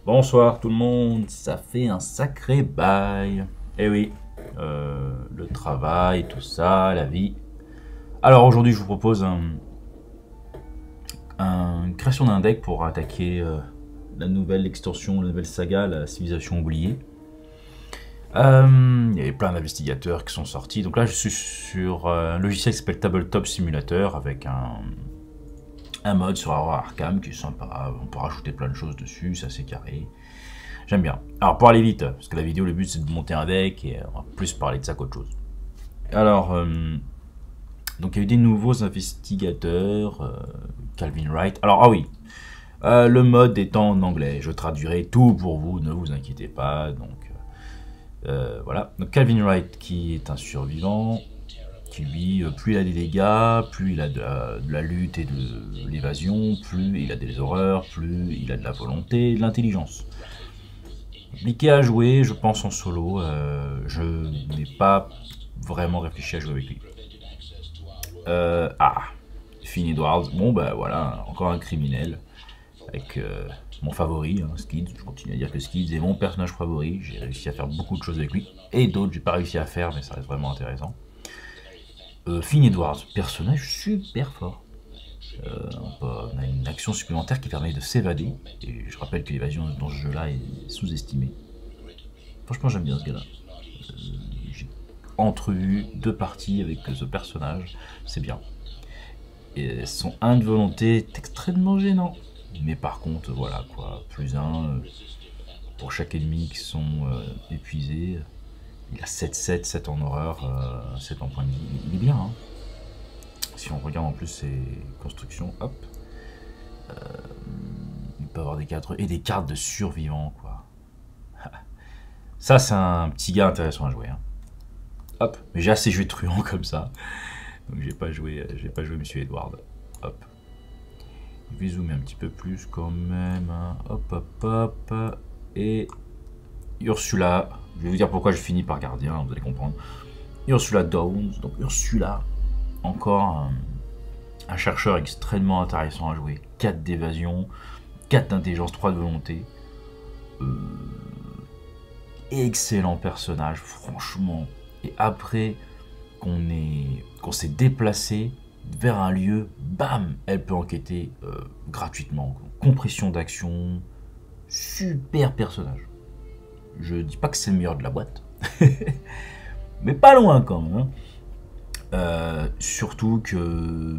Bonsoir tout le monde, ça fait un sacré bail. Eh oui, le travail, tout ça, la vie. Alors aujourd'hui je vous propose une création d'un deck pour attaquer la nouvelle extension, la nouvelle saga, la civilisation oubliée. Il y avait plein d'investigateurs qui sont sortis. Donc là je suis sur un logiciel qui s'appelle Tabletop Simulator avec un mode sur Arkham qui est sympa. On peut rajouter plein de choses dessus, c'est assez carré. J'aime bien. Alors pour aller vite, parce que la vidéo, le but c'est de monter un deck et on va plus parler de ça qu'autre chose. Alors, donc il y a eu des nouveaux investigateurs, Calvin Wright. Alors, ah oui, le mode étant en anglais, je traduirai tout pour vous, ne vous inquiétez pas. Donc, voilà. Donc Calvin Wright qui est un survivant, qui lui, plus il a des dégâts, plus il a de la lutte et de l'évasion, plus il a des horreurs, plus il a de la volonté et de l'intelligence. Compliqué à jouer, je pense en solo. Je n'ai pas vraiment réfléchi à jouer avec lui. Finn Edwards. Bon, bah voilà, encore un criminel. Avec mon favori, hein, Skids. Je continue à dire que Skids est mon personnage favori. J'ai réussi à faire beaucoup de choses avec lui. Et d'autres, j'ai pas réussi à faire, mais ça reste vraiment intéressant. Finn Edwards, personnage super fort. On a une action supplémentaire qui permet de s'évader. Et je rappelle que l'évasion dans ce jeu-là est sous-estimée. Franchement, j'aime bien ce gars-là. J'ai entrevu 2 parties avec ce personnage, c'est bien. Et son 1 de volonté est extrêmement gênant. Mais par contre, voilà quoi, plus 1 pour chaque ennemi qui sont épuisés. Il a 7-7, 7 en horreur, 7 en point de vie. Il est bien, hein. Si on regarde en plus ses constructions, hop. Il peut avoir des cartes et des cartes de survivants, quoi. Ça, c'est un petit gars intéressant à jouer, hein. Hop, mais j'ai assez joué de truand comme ça. Donc j'ai pas joué Monsieur Edward. Hop. Je vais zoomer un petit peu plus quand même. Hein. Hop, hop, hop. Et Ursula. Je vais vous dire pourquoi je finis par gardien, vous allez comprendre. Ursula Downs. Donc Ursula, encore un chercheur extrêmement intéressant à jouer. 4 d'évasion, 4 d'intelligence, 3 de volonté. Excellent personnage, franchement. Et après qu'on s'est déplacé vers un lieu, bam, elle peut enquêter gratuitement. Compression d'action, super personnage. Je dis pas que c'est le meilleur de la boîte, mais pas loin quand même. Hein. Surtout que,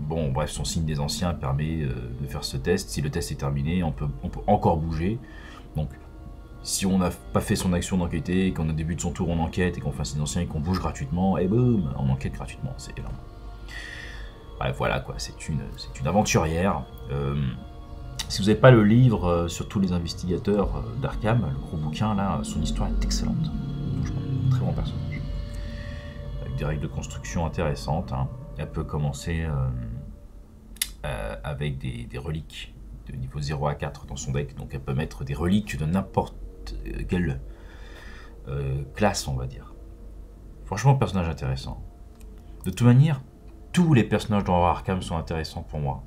bon, bref, son signe des anciens permet de faire ce test. Si le test est terminé, on peut encore bouger. Donc, si on n'a pas fait son action d'enquêter, qu'on a début de son tour on enquête et qu'on fait un signe ancien et qu'on bouge gratuitement, et boum, on enquête gratuitement, c'est énorme. Bref, voilà quoi, c'est une aventurière. Si vous n'avez pas le livre sur tous les investigateurs d'Arkham, le gros bouquin là, son histoire est excellente. Franchement, très bon personnage. Avec des règles de construction intéressantes. Hein. Elle peut commencer avec des reliques de niveau 0 à 4 dans son deck. Donc elle peut mettre des reliques de n'importe quelle classe, on va dire. Franchement, personnage intéressant. De toute manière, tous les personnages dans Arkham sont intéressants pour moi.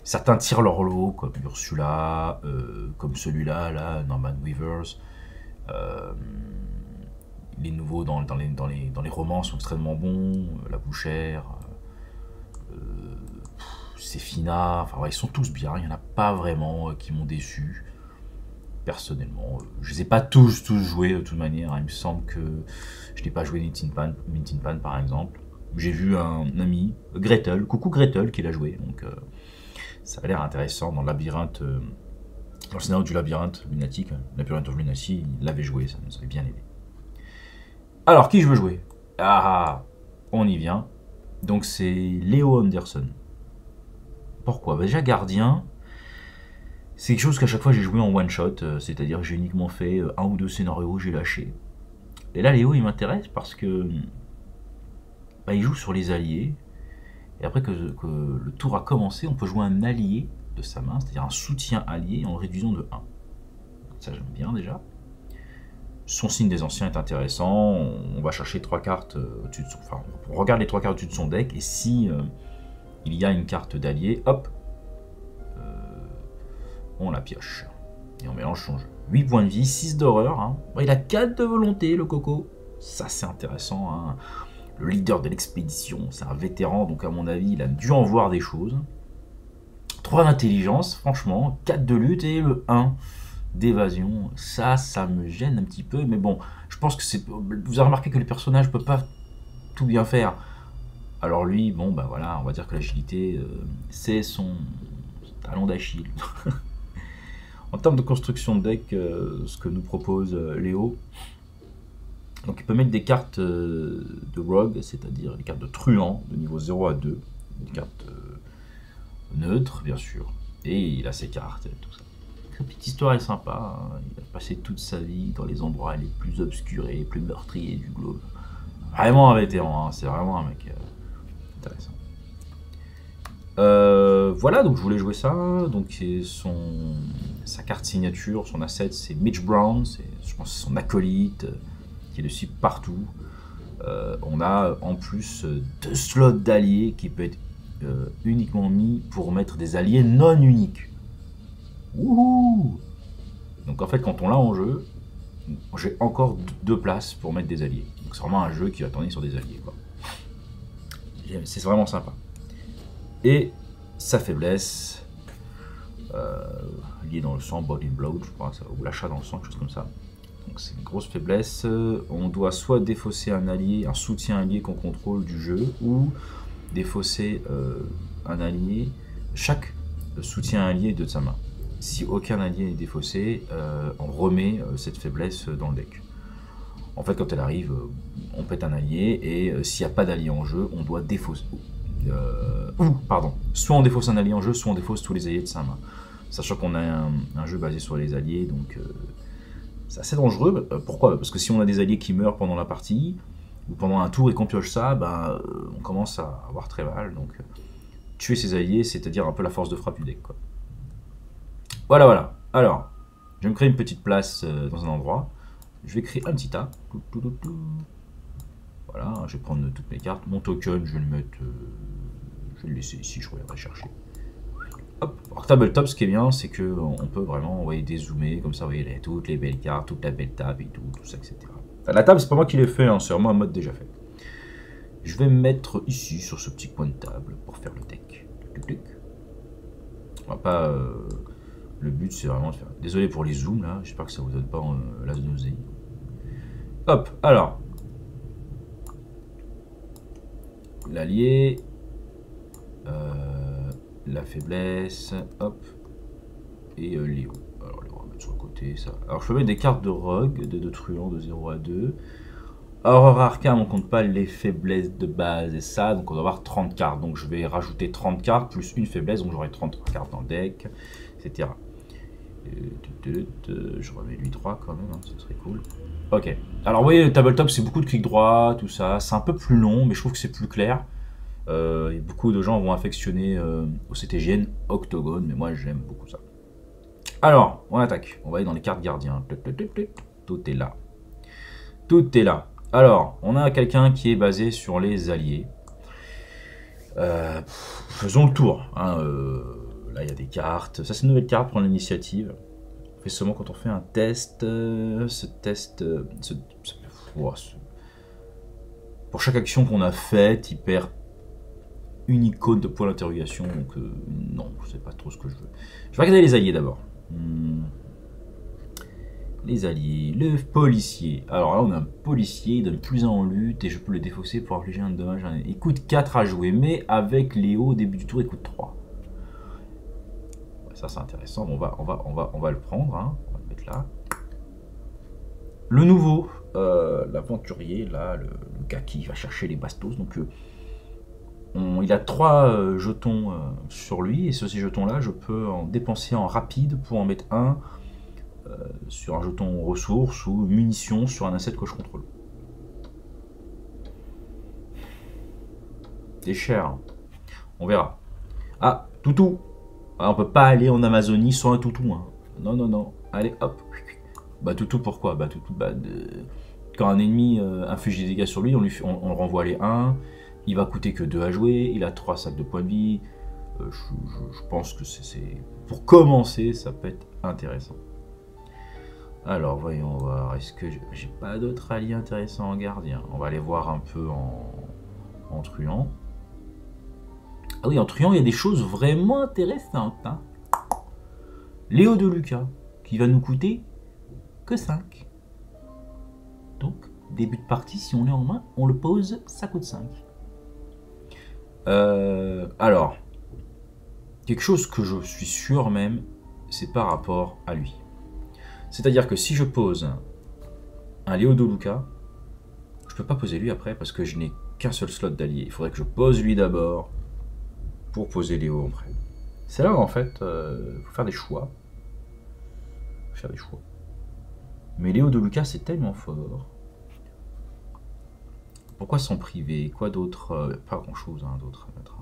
Certains tirent leur lot, comme Ursula, comme celui-là, là, Norman Weavers. Les nouveaux dans les romans sont extrêmement bons. La Bouchère, Séphina, enfin ouais, ils sont tous bien. Il n'y en a pas vraiment qui m'ont déçu. Personnellement, je les ai pas tous joués de toute manière. Il me semble que je n'ai pas joué Mintin Pan par exemple. J'ai vu un ami, Gretel, coucou Gretel, qui l'a joué. Donc ça a l'air intéressant dans le labyrinthe, dans le scénario du labyrinthe lunatique. Labyrinthe of Lunacy, il l'avait joué, ça nous avait bien aidé. Alors, qui je veux jouer? Ah, on y vient. Donc c'est Léo Anderson. Pourquoi? Bah, déjà gardien, c'est quelque chose qu'à chaque fois j'ai joué en one shot, c'est-à-dire que j'ai uniquement fait 1 ou 2 scénarios, j'ai lâché. Et là Léo il m'intéresse parce que bah, il joue sur les alliés. Et après que le tour a commencé, on peut jouer un allié de sa main, c'est-à-dire un soutien allié en le réduisant de 1. Ça j'aime bien déjà. Son signe des anciens est intéressant, on va chercher 3 cartes au-dessus de son... Enfin, on regarde les 3 cartes au-dessus de son deck, et si il y a une carte d'allié, hop, on la pioche. Et on mélange son jeu. 8 points de vie, 6 d'horreur. Hein. Bon, il a 4 de volonté, le coco. Ça, c'est intéressant. Hein. Le leader de l'expédition, c'est un vétéran, donc à mon avis, il a dû en voir des choses. 3 d'intelligence, franchement. 4 de lutte et le 1 d'évasion. Ça me gêne un petit peu. Mais bon, je pense que c'est... Vous avez remarqué que les personnages ne peuvent pas tout bien faire. Alors lui, bon, bah voilà, on va dire que l'agilité, c'est son talon d'Achille. En termes de construction de deck, ce que nous propose Léo, donc il peut mettre des cartes de rogue, c'est-à-dire des cartes de truand de niveau 0 à 2, des cartes neutres bien sûr, et il a ses cartes et tout ça. Cette petite histoire est sympa, hein. Il a passé toute sa vie dans les endroits les plus obscurs et les plus meurtriers du globe. Vraiment un vétéran, hein. C'est vraiment un mec intéressant. Voilà, donc je voulais jouer ça. Donc sa carte signature, son asset, c'est Mitch Brown, je pense que c'est son acolyte qui est dessus partout. On a en plus 2 slots d'alliés qui peut être uniquement mis pour mettre des alliés non uniques. Wouhou! Donc en fait, quand on l'a en jeu, j'ai encore 2 places pour mettre des alliés. Donc c'est vraiment un jeu qui va tourner sur des alliés, quoi. C'est vraiment sympa. Et sa faiblesse, liée dans le sang, Body and Blood, je crois, ou l'achat dans le sang, quelque chose comme ça. Donc c'est une grosse faiblesse. On doit soit défausser un allié, un soutien allié qu'on contrôle du jeu, ou défausser un allié, chaque soutien allié de sa main. Si aucun allié n'est défaussé, on remet cette faiblesse dans le deck. En fait, quand elle arrive, on pète un allié, et s'il n'y a pas d'allié en jeu, on doit défausser. Soit on défausse un allié en jeu, soit on défausse tous les alliés de sa main. Sachant qu'on a un jeu basé sur les alliés, donc c'est assez dangereux. Pourquoi? Parce que si on a des alliés qui meurent pendant la partie, ou pendant un tour et qu'on pioche ça, on commence à avoir très mal. Donc tuer ses alliés, c'est-à-dire un peu la force de frappe du deck, quoi. Voilà. Alors, je vais me créer une petite place dans un endroit. Je vais créer un petit tas. Voilà, je vais prendre toutes mes cartes. Mon token, je vais le mettre... je vais le laisser ici, je reviendrai chercher. Hop. Alors, tabletop, ce qui est bien, c'est qu'on peut vraiment dézoomer, comme ça, vous voyez toutes les belles cartes, toute la belle table et tout ça, etc. Enfin, la table, c'est pas moi qui l'ai fait, hein, c'est vraiment un mode déjà fait. Je vais me mettre ici, sur ce petit coin de table, pour faire le deck. On va pas... le but, c'est vraiment de faire... Désolé pour les zooms, là, j'espère que ça vous donne pas la nausée. Hop, alors... L'allié, la faiblesse, hop, et Léo. Alors, on va mettre sur le côté, ça. Alors, je peux mettre des cartes de rogue, de truand de 0 à 2. Aurore Arcane, on compte pas les faiblesses de base et ça, donc on doit avoir 30 cartes. Donc, je vais rajouter 30 cartes plus une faiblesse, donc j'aurai 30 cartes dans le deck, etc. Je remets lui 3 quand même, hein, ce serait cool. Ok, alors vous voyez, le tabletop, c'est beaucoup de clic droit, tout ça. C'est un peu plus long, mais je trouve que c'est plus clair. Et beaucoup de gens vont affectionner au CTGN Octogone, mais moi j'aime beaucoup ça. Alors, on attaque. On va aller dans les cartes gardiens. Tout est là. Tout est là. Alors, on a quelqu'un qui est basé sur les alliés. Faisons le tour. Hein, là, il y a des cartes. Ça, c'est une nouvelle carte, prendre l'initiative. On fait seulement quand on fait un test. Ce test... pour chaque action qu'on a faite, il perd une icône de point d'interrogation. Donc, non, je sais pas trop ce que je veux. Je vais regarder les alliés d'abord. Les alliés, le policier. Alors là, on a un policier, il donne plus 1 en lutte et je peux le défausser pour infliger un dommage. Il coûte 4 à jouer, mais avec Léo, au début du tour, il coûte 3. Ça, c'est intéressant. On va le prendre. Hein. On va le mettre là. Le nouveau, l'aventurier, là, le gars qui va chercher les bastos. Donc, il a 3 jetons sur lui. Et ces jetons-là, je peux en dépenser en rapide pour en mettre un sur un jeton ressources ou munitions sur un asset que je contrôle. C'est cher. Hein. On verra. Ah, toutou. Ah, on peut pas aller en Amazonie sans un toutou. Hein. Non, non, non. Allez, hop. Bah, toutou, pourquoi? Bah, toutou, quand un ennemi inflige des dégâts sur lui, on le renvoie les 1. Il va coûter que 2 à jouer. Il a 3 sacs de points de vie. Je pense que c'est... Pour commencer, ça peut être intéressant. Alors, voyons voir. Est-ce que j'ai pas d'autres alliés intéressants en gardien? On va aller voir un peu en truand. Ah oui, en truand, il y a des choses vraiment intéressantes. Hein. Léo de Lucas, qui va nous coûter que 5. Donc, début de partie, si on est en main, on le pose, ça coûte 5. Alors, quelque chose que je suis sûr même, c'est par rapport à lui. C'est-à-dire que si je pose un Léo de Lucas, je peux pas poser lui après parce que je n'ai qu'un seul slot d'allié. Il faudrait que je pose lui d'abord pour poser Léo après. C'est là où en fait, il faut faire des choix. Mais Léo de Lucas, c'est tellement fort. Pourquoi s'en priver? Quoi d'autre? Pas grand chose hein, d'autre à mettre.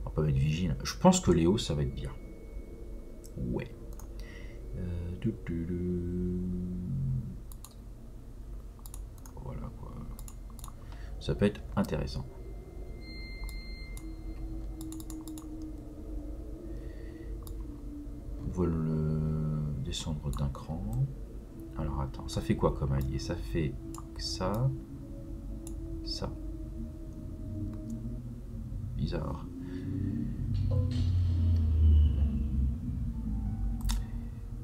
On va pas mettre Vigile. Je pense que Léo, ça va être bien. Ouais. Voilà quoi. Ça peut être intéressant. On va le descendre d'un cran. Alors attends, ça fait quoi comme allié? Ça fait ça. Ça. Bizarre.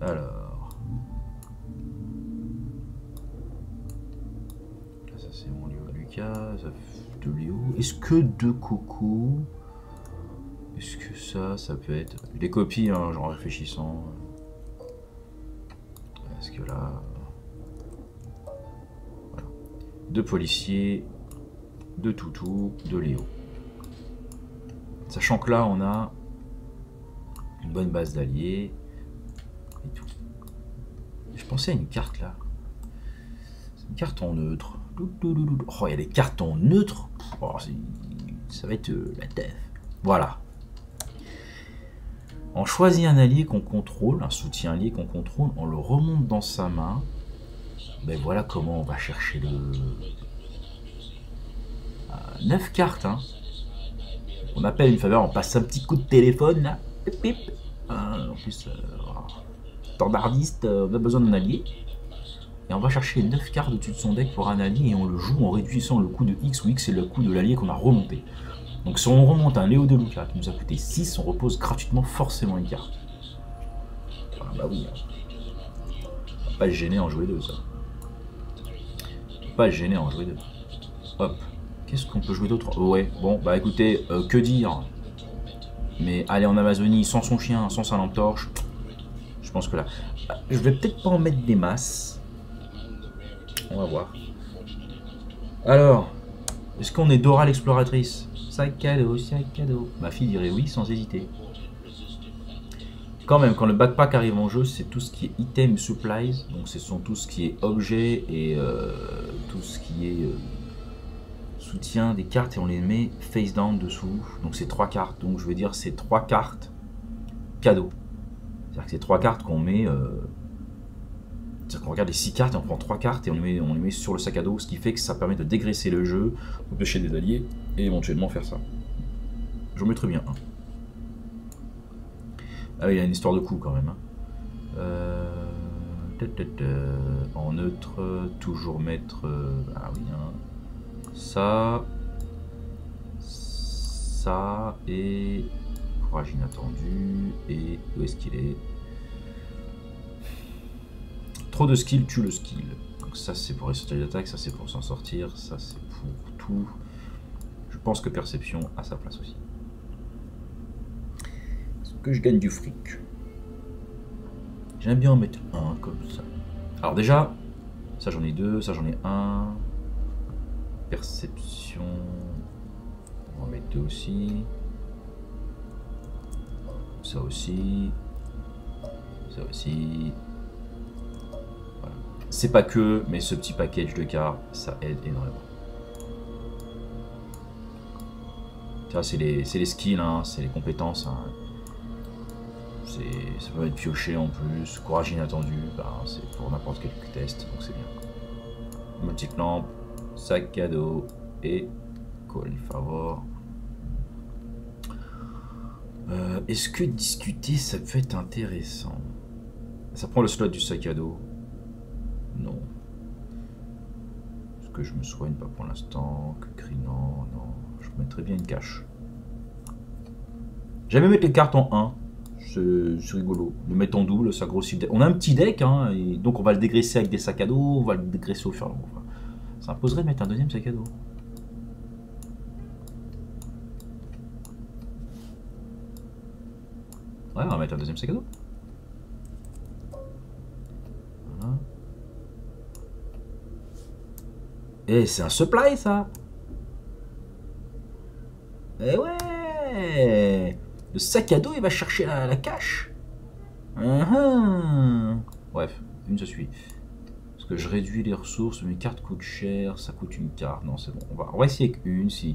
Alors. Ça c'est mon Léo Lucas. Ça fait de Léo. Est-ce que deux Coco? Est-ce que ça peut être... Des copies, hein, genre en réfléchissant. Est-ce que là... Voilà. Deux policiers, deux toutous, deux Léo. Sachant que là, on a une bonne base d'alliés. Et tout. Je pensais à une carte là. C'est une carte en neutre. Oh, il y a des cartes en neutre. Oh, ça va être la def. Voilà. On choisit un allié qu'on contrôle, un soutien allié qu'on contrôle, on le remonte dans sa main. Ben voilà comment on va chercher le... 9 cartes, hein. On appelle une faveur, on passe un petit coup de téléphone, là. Pip, pip. En plus, standardiste, on a besoin d'un allié. Et on va chercher 9 cartes au-dessus de son deck pour un allié et on le joue en réduisant le coût de X, où X c'est le coût de l'allié qu'on a remonté. Donc si on remonte un Léo de Lucas qui nous a coûté 6, on repose gratuitement forcément une carte. Ah bah oui. On va pas se gêner en jouer 2 ça. On va pas se gêner en jouer 2. Hop. Qu'est-ce qu'on peut jouer d'autre? Ouais, bon, bah écoutez, que dire? Mais aller en Amazonie sans son chien, sans sa lampe torche, je pense que là... Je vais peut-être pas en mettre des masses. On va voir. Alors, est-ce qu'on est Dora l'exploratrice? Sac à dos, sac à dos. Ma fille dirait oui sans hésiter. Quand même, quand le backpack arrive en jeu, c'est tout ce qui est item supplies. Donc ce sont tout ce qui est objet et tout ce qui est soutien des cartes et on les met face down dessous. Donc c'est 3 cartes. Donc je veux dire c'est 3 cartes cadeaux. C'est-à-dire que c'est 3 cartes qu'on met... C'est-à-dire qu'on regarde les 6 cartes et on prend 3 cartes et on les met sur le sac à dos, ce qui fait que ça permet de dégraisser le jeu, empêcher des alliés et éventuellement faire ça. J'en mettrais bien un. Ah oui, il y a une histoire de coup quand même. Hein. En neutre, toujours mettre... ah oui, hein. Ça et... Courage inattendu. Et où est-ce qu'il est? Trop de skill tue le skill. Donc ça c'est pour réussir d'attaque, ça c'est pour s'en sortir, ça c'est pour tout. Je pense que perception a sa place aussi. Est-ce que je gagne du fric? J'aime bien en mettre un comme ça. Alors déjà, ça j'en ai 2, ça j'en ai 1. Perception. On va en mettre 2 aussi. Ça aussi. Ça aussi. C'est pas que, mais ce petit package de cartes, ça aide énormément. C'est les skills, hein, c'est les compétences. Hein. Ça peut être pioché en plus. Courage inattendu, bah, c'est pour n'importe quel test, donc c'est bien. Multiclamp, sac cadeau et Colifavor. Est-ce que discuter ça peut être intéressant? Ça prend le slot du sac à dos. Non. Est-ce que je me soigne pas pour l'instant? Que Crinan, non. Je vous mettrais bien une cache. J'aime mettre les cartes en 1. C'est rigolo. Le mettre en double, ça grossit le deck. On a un petit deck, hein, et donc on va le dégraisser avec des sacs à dos, on va le dégraisser au fur et à mesure. Enfin, ça imposerait de mettre un deuxième sac à dos. Ouais, on va mettre un deuxième sac à dos. Voilà. Et c'est un supply, ça. Eh ouais. Le sac à dos, il va chercher la cache. Bref, une ça suffit. Parce que je réduis les ressources, mes cartes coûtent cher, ça coûte une carte. Non, c'est bon. On va essayer avec une, si...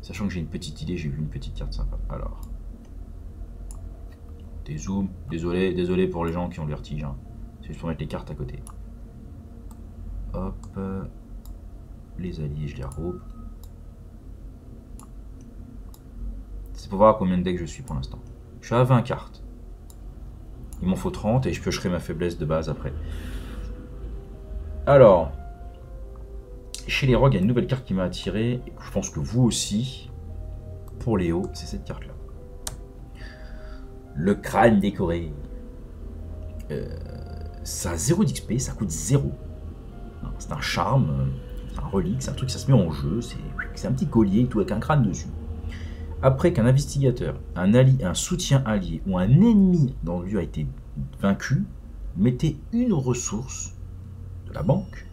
Sachant que j'ai une petite idée, j'ai vu une petite carte sympa. Alors. Des zooms. Désolé pour les gens qui ont le vertige. Hein. C'est juste pour mettre les cartes à côté. Hop. Les alliés, je les regroupe. C'est pour voir combien de decks je suis pour l'instant. Je suis à 20 cartes. Il m'en faut 30 et je piocherai ma faiblesse de base après. Alors, chez les rogues, il y a une nouvelle carte qui m'a attiré. Et je pense que vous aussi, pour Léo, c'est cette carte-là. Le crâne décoré. Ça a 0 d'XP, ça coûte 0. C'est un charme, c'est un relique, c'est un truc, ça se met en jeu. C'est un petit collier et tout avec un crâne dessus. Après qu'un investigateur, un soutien allié ou un ennemi dans le lieu a été vaincu, mettez une ressource de la banque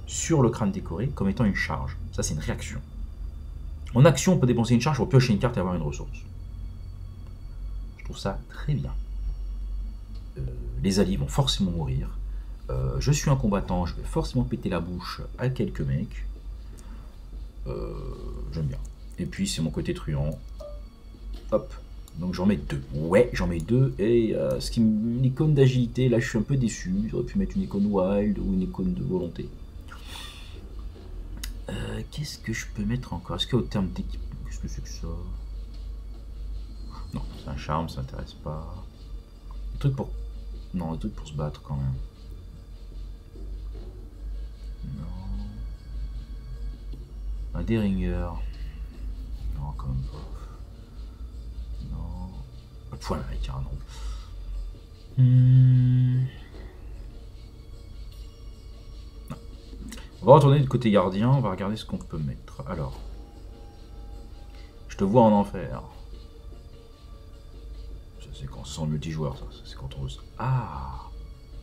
sur le crâne décoré comme étant une charge. Ça, c'est une réaction. En action, on peut dépenser une charge pour piocher une carte et avoir une ressource. Je trouve ça très bien. Les alliés vont forcément mourir. Je suis un combattant, je vais forcément péter la bouche à quelques mecs. J'aime bien. Et puis c'est mon côté truand. Hop. Donc j'en mets 2. Ouais, j'en mets 2. Et ce qui l'icône d'agilité, là je suis un peu déçu. J'aurais pu mettre une icône wild ou une icône de volonté. Qu'est-ce que je peux mettre encore? Est-ce qu'au terme d'équipe, qu'est-ce que c'est que ça? Non, c'est un charme, ça m'intéresse pas. Un truc pour... Non, un truc pour se battre quand même. Non. Un Deringer. Non, quand même pas. Non. Pas de poil avec un nom. Non. On va retourner du côté gardien, on va regarder ce qu'on peut mettre. Alors. Je te vois en enfer. Ça c'est quand c'est en multijoueur, ça. C'est quand on veut ça. Ah.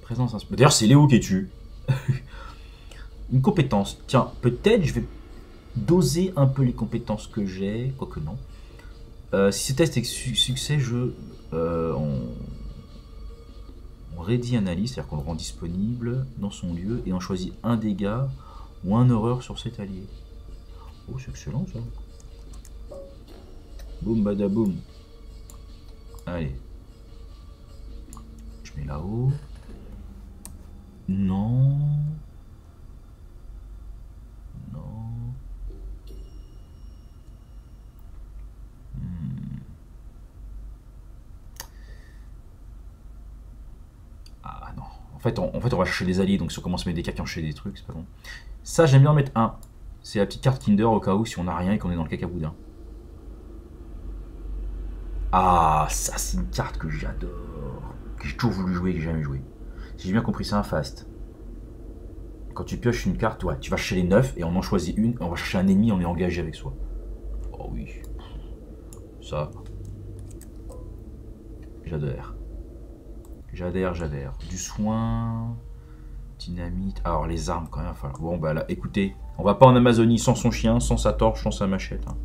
Présence inspirée. D'ailleurs, c'est Léo qui tue. Une compétence. Tiens, peut-être je vais doser un peu les compétences que j'ai, quoique non. Si ce test est succès, on ready analyse, c'est-à-dire qu'on le rend disponible dans son lieu et on choisit un dégât ou un horreur sur cet allié. Oh, c'est excellent ça. Boum badaboum. Allez. Je mets là-haut. Non. Non. Ah non. En fait, on va chercher des alliés, donc si on commence à mettre des cartes qui enchaînent des trucs, c'est pas bon. Ça, j'aime bien en mettre un. C'est la petite carte Kinder au cas où si on n'a rien et qu'on est dans le cacaboudin. Ah, ça c'est une carte que j'adore. Que j'ai toujours voulu jouer et que j'ai jamais joué. Si j'ai bien compris, c'est un fast. Quand tu pioches une carte, ouais, tu vas chercher les 9 et on en choisit une, on va chercher un ennemi, on est engagé avec soi. Oh oui. Ça. J'adhère. J'adhère. Du soin. Dynamite. Alors les armes quand même. Enfin, bon bah là, écoutez, on va pas en Amazonie sans son chien, sans sa torche, sans sa machette. Hein.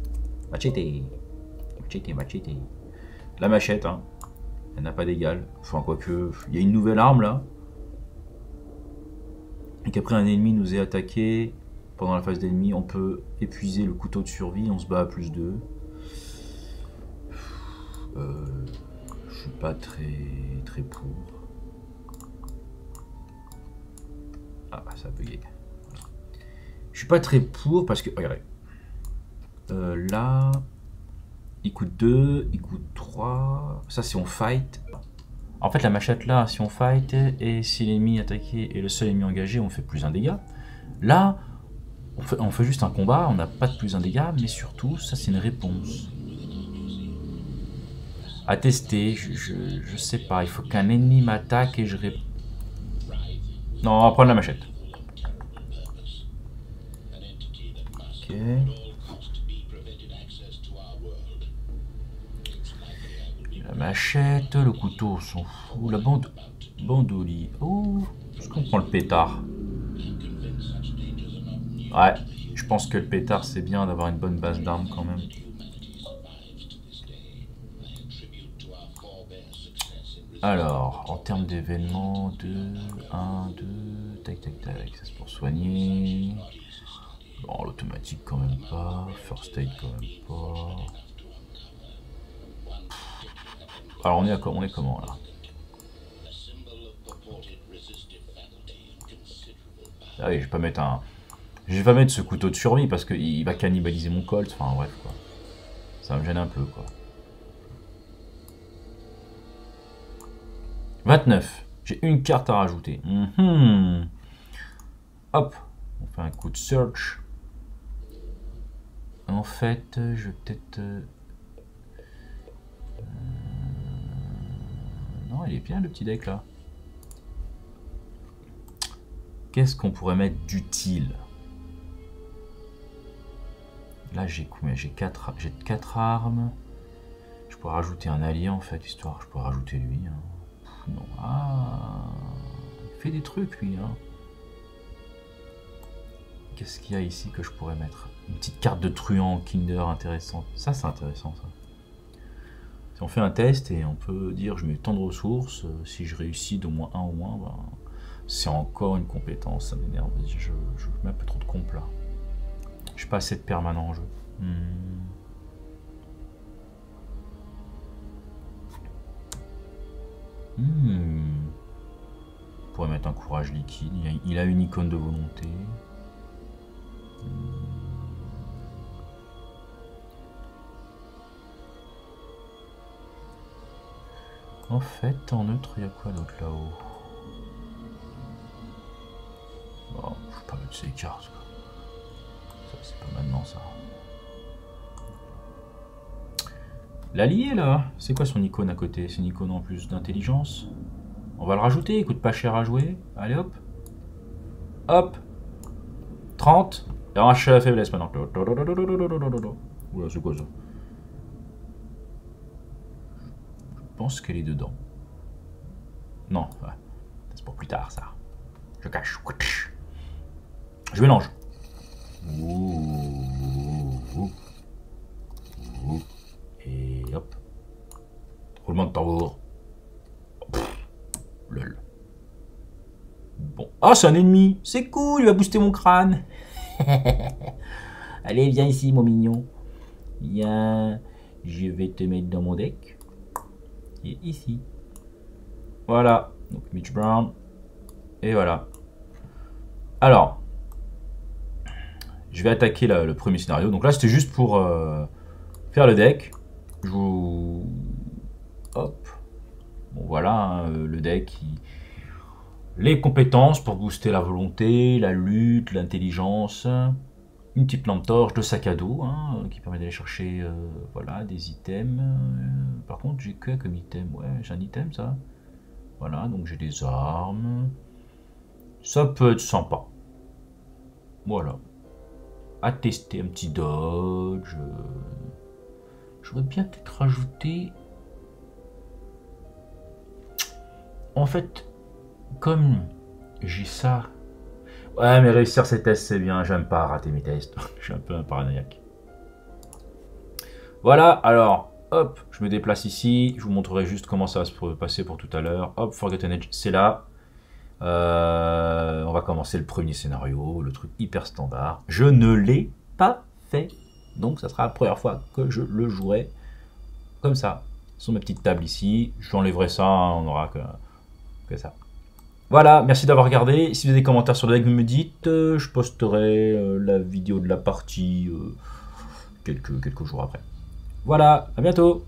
Machete. La machette, hein. Elle n'a pas d'égal. Enfin, quoique, il y a une nouvelle arme là. Et qu'après un ennemi nous ait attaqué, pendant la phase d'ennemi, on peut épuiser le couteau de survie, on se bat à +2. Je suis pas très pour. Ah, ça a bugué. Je suis pas très pour parce que, regardez. Là, il coûte 2, il coûte 3. Ça, c'est on fight. En fait, la machette là, si on fight, et si l'ennemi attaqué est le seul ennemi engagé, on fait plus un dégât. Là, on fait juste un combat, on n'a pas de plus un dégât, mais surtout, ça c'est une réponse. À tester, je sais pas, il faut qu'un ennemi m'attaque et je réponds. Non, on va prendre la machette. Ok. La machette, le couteau, on s'en fout. La bandolie. Oh, est-ce qu'on prend le pétard? Ouais, je pense que le pétard c'est bien d'avoir une bonne base d'armes quand même. Alors, en termes d'événements, 2, 1, 2, tac tac tac, ça c'est pour soigner. Bon, l'automatique quand même pas, first aid quand même pas. Alors on est comment là? Ah oui, je vais pas mettre ce couteau de survie parce qu'il va cannibaliser mon colt, enfin bref quoi. Ça me gêne un peu quoi. 29. J'ai une carte à rajouter. Hop. On fait un coup de search. En fait, je vais peut-être... Non, il est bien le petit deck là. Qu'est-ce qu'on pourrait mettre d'utile? Là, j'ai combien? J'ai 4 armes. Je pourrais rajouter un allié en fait, histoire. Je pourrais rajouter lui. Hein. Non. Ah, il fait des trucs lui. Hein. Qu'est-ce qu'il y a ici que je pourrais mettre? Une petite carte de truand Kinder intéressante. Ça, c'est intéressant ça. Si on fait un test et on peut dire je mets tant de ressources, si je réussis d'au moins un ou moins, ben, c'est encore une compétence, ça m'énerve. Je mets un peu trop de comp là. Je suis pas assez de permanent en jeu. On pourrait mettre un courage liquide. Il a une icône de volonté. En fait, en neutre, il y a quoi d'autre là-haut? Bon, je vais pas mettre ces cartes. Ça, c'est pas maintenant ça. L'allié là, c'est quoi son icône à côté? C'est une icône en plus d'intelligence. On va le rajouter, il coûte pas cher à jouer. Allez hop. Hop. 30. Et on la faiblesse maintenant. Oula, c'est quoi ça? Je pense qu'elle est dedans. Non, ouais. C'est pour plus tard ça. Je cache. Je mélange. Et hop. Roulement de tambour. Lol. Bon. Ah, c'est un ennemi. C'est cool, il va booster mon crâne. Allez, viens ici, mon mignon. Viens. Je vais te mettre dans mon deck. Et ici. Voilà. Donc, Mitch Brown. Et voilà. Alors. Je vais attaquer le premier scénario. Donc là, c'était juste pour faire le deck. Je vous... Hop. Bon, voilà, hein, le deck. Les compétences pour booster la volonté, la lutte, l'intelligence. Une petite lampe torche de sac à dos, hein, qui permet d'aller chercher voilà, des items. Par contre, j'ai que comme item. Ouais, j'ai un item, ça. Voilà, donc j'ai des armes. Ça peut être sympa. Voilà. À tester un petit dodge. J'aurais bien peut-être rajouté. En fait, comme j'ai ça. Ouais, mais réussir ces tests, c'est bien. J'aime pas rater mes tests. Je suis un peu un paranoïaque. Voilà, alors, hop, je me déplace ici. Je vous montrerai juste comment ça va se passer pour tout à l'heure. Hop, Forgotten Age, c'est là. On va commencer le premier scénario, le truc hyper standard. Je ne l'ai pas fait, donc ça sera la première fois que je le jouerai comme ça. Sur ma petite table ici, j'enlèverai ça, hein, on n'aura que ça. Voilà, merci d'avoir regardé. Si vous avez des commentaires sur le deck, vous me dites. Je posterai la vidéo de la partie quelques jours après. Voilà, à bientôt.